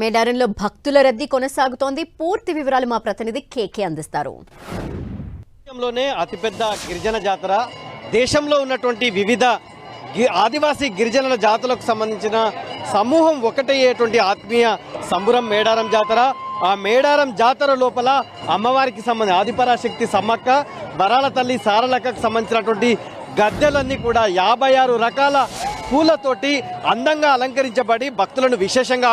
మేడారంలో భక్తుల రద్దీ కొనసాగుతోంది. పూర్తి వివరాలు మా ప్రతినిధి కేకే అందిస్తారు. దేశంలోనే అతిపెద్ద గిరిజన జాతర, దేశంలో ఉన్నటువంటి వివిధ ఆదివాసీ గిరిజనుల జాతులకు సంబంధించిన సమూహం ఒకటయ్యేటువంటి ఆత్మీయ సంబురం మేడారం జాతర. ఆ మేడారం జాతర లోపల అమ్మవారికి సంబంధించి ఆదిపరాశక్తి సమ్మక్క, వరాల తల్లి సారలక్కకు సంబంధించినటువంటి గద్దెలన్నీ కూడా 56 రకాల పూలతోటి అందంగా అలంకరించబడి భక్తులను విశేషంగా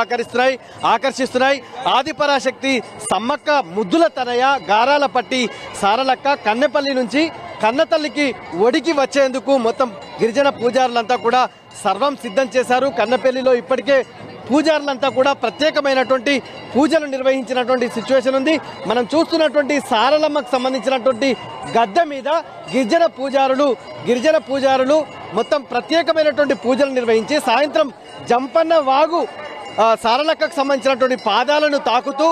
ఆకర్షిస్తున్నాయి. ఆదిపరాశక్తి సమ్మక్క ముద్దుల తనయ గారాల పట్టి సారలక్క కన్నెపల్లి నుంచి కన్నతల్లికి ఒడికి వచ్చేందుకు మొత్తం గిరిజన పూజారులంతా కూడా సర్వం సిద్ధం చేశారు. కన్నపల్లిలో ఇప్పటికే పూజారులంతా కూడా ప్రత్యేకమైనటువంటి పూజలు నిర్వహించినటువంటి సిచ్యువేషన్ ఉంది. మనం చూస్తున్నటువంటి సారలమ్మకు సంబంధించినటువంటి గద్దె మీద గిరిజన పూజారులు మొత్తం ప్రత్యేకమైనటువంటి పూజలు నిర్వహించి సాయంత్రం జంపన్న వాగు సారలక్కకు సంబంధించినటువంటి పాదాలను తాకుతూ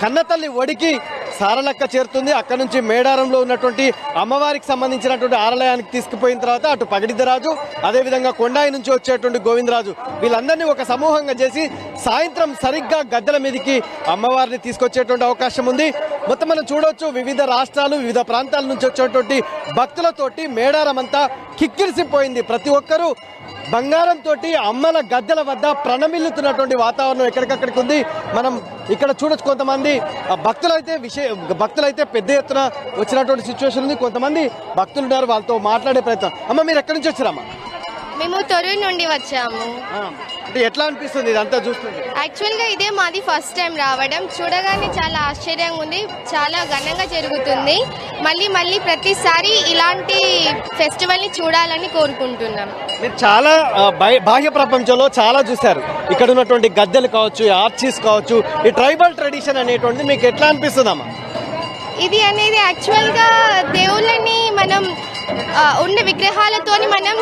కన్నతల్లి ఒడికి సారలక్క చేరుతుంది. అక్కడి నుంచి మేడారంలో ఉన్నటువంటి అమ్మవారికి సంబంధించినటువంటి ఆలయానికి తీసుకుపోయిన తర్వాత అటు పగడిద్దరాజు, అదేవిధంగా కొండాయి నుంచి వచ్చేటువంటి గోవిందరాజు, వీళ్ళందరినీ ఒక సమూహంగా చేసి సాయంత్రం సరిగ్గా గద్దెల మీదకి అమ్మవారిని తీసుకొచ్చేటువంటి అవకాశం ఉంది. మొత్తం మనం చూడవచ్చు, వివిధ రాష్ట్రాలు వివిధ ప్రాంతాల నుంచి వచ్చేటువంటి భక్తులతోటి మేడారం అంతా కిక్కిరిసిపోయింది. ప్రతి ఒక్కరూ బంగారంతో అమ్మల గద్దెల వద్ద ప్రణమిల్లుతున్నటువంటి వాతావరణం ఎక్కడికక్కడికి ఉంది. మనం ఇక్కడ చూడొచ్చు, కొంతమంది భక్తులైతే పెద్ద ఎత్తున వచ్చినటువంటి సిచ్యువేషన్ ఉంది. కొంతమంది భక్తులు ఉన్నారు, వాళ్ళతో మాట్లాడే ప్రయత్నం. అమ్మ, మీరు ఎక్కడి నుంచి వచ్చారమ్మా? మేము తొర్రూరు నుండి వచ్చాము. అంటే ఎట్లా అనిపిస్తుంది ఇదంతా చూస్తుంది? యాక్చువల్గా ఇదే మాది ఫస్ట్ టైం రావడం. చూడగానే చాలా ఆశ్చర్యంగా ఉంది, చాలా ఘనంగా జరుగుతుంది. మళ్ళీ ప్రతిసారి ఇలాంటి ఫెస్టివల్ని చూడాలని కోరుకుంటున్నాం. మీరు చాలా బాహ్య ప్రపంచంలో చాలా చూశారు. ఇక్కడ ఉన్నటువంటి గద్దెలు కావచ్చు, ఆర్చీస్ కావచ్చు, ఈ ట్రైబల్ ట్రెడిషన్ అనేటువంటిది మీకు ఎట్లా అనిపిస్తుందమ్మా? ఇది అనేది యాక్చువల్గా దేవుళ్ళని మనం ఉన్న విగ్రహాలతోని మనం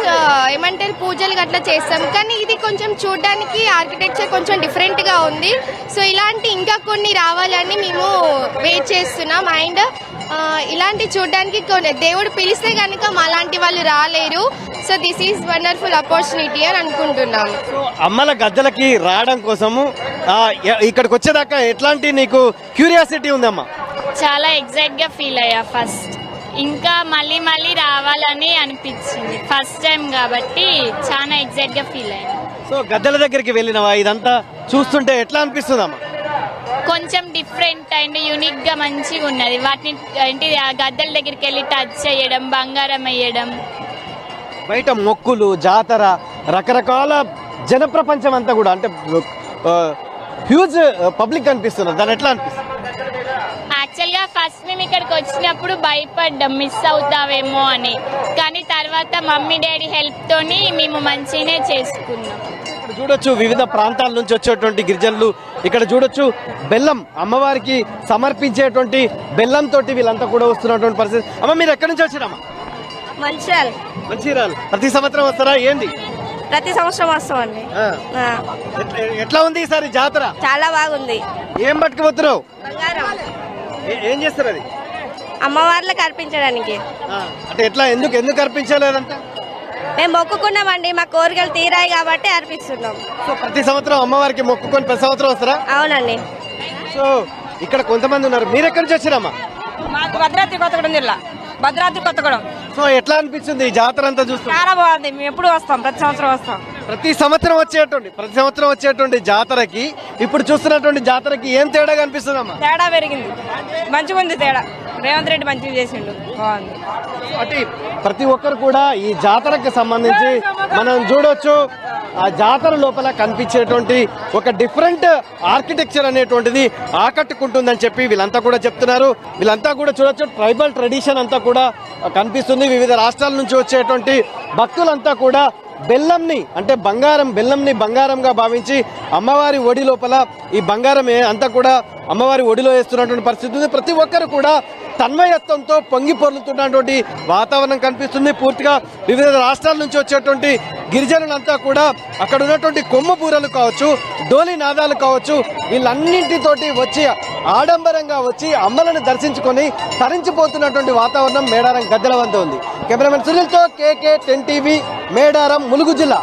ఏమంటారు పూజలు అట్లా చేస్తాం. కానీ ఇది కొంచెం చూడడానికి ఆర్కిటెక్చర్ కొంచెం డిఫరెంట్గా ఉంది. సో ఇలాంటి ఇంకా కొన్ని రావాలని మేము వెయిట్ చేస్తున్నాం. అండ్ ఇలాంటి చూడడానికి దేవుడు పిలిస్తే కనుక అలాంటి వాళ్ళు రాలేరు. So this is wonderful opportunity అని అనుకుంటున్నాము. అమ్మల గద్దెలకి రావడం కోసము ఇక్కడికి వచ్చేదాకా ఎట్లాంటి నీకు క్యూరియాసిటీ ఉందమ్మా? చాలా ఎగ్జైట్గా ఫీల్ అయ్యా ఫస్ట్. ఇంకా మళ్ళీ రావాలని అనిపించింది. ఫస్ట్ టైం కాబట్టి చాలా ఎగ్జైట్గా ఫీల్ అయ్యా. సో గద్దెల దగ్గరికి వెళ్ళినవా? ఇదంతా చూస్తుంటే ఎట్లా అనిపిస్తుందమ్మా? కొంచెం డిఫరెంట్ అండ్ యూనిక్ గా మంచిగా ఉన్నది. వాటిని ఏంటి గద్దెల దగ్గరికి వెళ్ళి టచ్ చేయడం, బంగారం వేయడం, బయట మొక్కులు, జాతర, రకరకాల జన ప్రపంచం అంతా కూడా అంటే హ్యూజ్ పబ్లిక్ అనిపిస్తున్నారు. దాని ఎట్లా అనిపిస్తుంది? యాక్చువల్గా ఫస్ట్ మేము ఇక్కడికి వచ్చినప్పుడు భయపడ్డాం మిస్ అవుతావేమో అని. కానీ తర్వాత మమ్మీ డాడీ హెల్ప్ తోని మేము మంచిగానే చేసుకున్నాం. ఇక్కడ చూడొచ్చు, వివిధ ప్రాంతాల నుంచి వచ్చేటువంటి గిరిజనులు ఇక్కడ చూడొచ్చు. బెల్లం అమ్మవారికి సమర్పించేటువంటి బెల్లంతో వీళ్ళంతా కూడా వస్తున్నటువంటి పరిస్థితి. అమ్మ, మీరు ఎక్కడి నుంచి వచ్చారమ్మా? మంచిర్యాల. ప్రతి సంవత్సరం వస్తారా ఏంది? ప్రతి సంవత్సరం వస్తామండి. ఎట్లా ఉంది ఈసారి జాతర? చాలా బాగుంది. ఏం పట్టుకుపోతున్నావు? బంగారం. ఏం చేస్తారు అది? అమ్మవార్లకు అర్పించడానికి. అంటే ఎట్లా, ఎందుకు అర్పించలేదంట? మేము మొక్కుకున్నామండి, మా కోరికలు తీరాయి కాబట్టి అర్పిస్తున్నాం. సో ప్రతి సంవత్సరం అమ్మవారికి మొక్కుకొని ప్రతి సంవత్సరం వస్తారా? అవునండి. సో ఇక్కడ కొంతమంది ఉన్నారు. మీరు ఎక్కడి నుంచి వచ్చారమ్మా? మాకు భద్రాద్రి కొత్తగూడెం జిల్లా, భద్రాద్రి కొత్తగూడెం. సో ఎట్లా అనిపించింది ఈ జాతర అంతా చూస్తే? చాలా బాగుంది. మేము ఎప్పుడు వస్తాం, ప్రతి సంవత్సరం వస్తాం. ప్రతి సంవత్సరం వచ్చేటువంటి జాతరకి ఇప్పుడు చూస్తున్నటువంటి జాతరకి ఏం తేడా కనిపిస్తుందమ్మా? తేడా పెరిగింది, మంచిగా ఉంది తేడా. రేవంత్ రెడ్డి మంచిగా చేసిండు, బాగుంది. అంటే ప్రతి ఒక్కరు కూడా ఈ జాతరకు సంబంధించి మనం చూడొచ్చు, ఆ జాతర లోపల కనిపించేటువంటి ఒక డిఫరెంట్ ఆర్కిటెక్చర్ అనేటువంటిది ఆకట్టుకుంటుందని చెప్పి వీళ్ళంతా కూడా చెప్తున్నారు. వీళ్ళంతా కూడా చూడొచ్చు, ట్రైబల్ ట్రెడిషన్ అంతా కూడా కనిపిస్తుంది. వివిధ రాష్ట్రాల నుంచి వచ్చేటువంటి భక్తులంతా కూడా బెల్లంని అంటే బెల్లంని బంగారంగా భావించి అమ్మవారి ఒడి లోపల ఈ బంగారం అంతా కూడా అమ్మవారి ఒడిలో వేస్తున్నటువంటి పరిస్థితి ఉంది. ప్రతి ఒక్కరు కూడా తన్మయత్వంతో పొంగి పొర్లుతున్నటువంటి వాతావరణం కనిపిస్తుంది. పూర్తిగా వివిధ రాష్ట్రాల నుంచి వచ్చేటువంటి గిరిజనులంతా కూడా అక్కడ ఉన్నటువంటి కొమ్ము బూరలు కావచ్చు, డోలి నాదాలు కావచ్చు, వీళ్ళన్నింటితోటి వచ్చి ఆడంబరంగా వచ్చి అమ్మలను దర్శించుకొని తరించిపోతున్నటువంటి వాతావరణం మేడారం గద్దెల వద్ద ఉంది. కెమెరామెన్ సునీల్తో కేకే 10 టీవీ, మేడారం, ములుగు జిల్లా.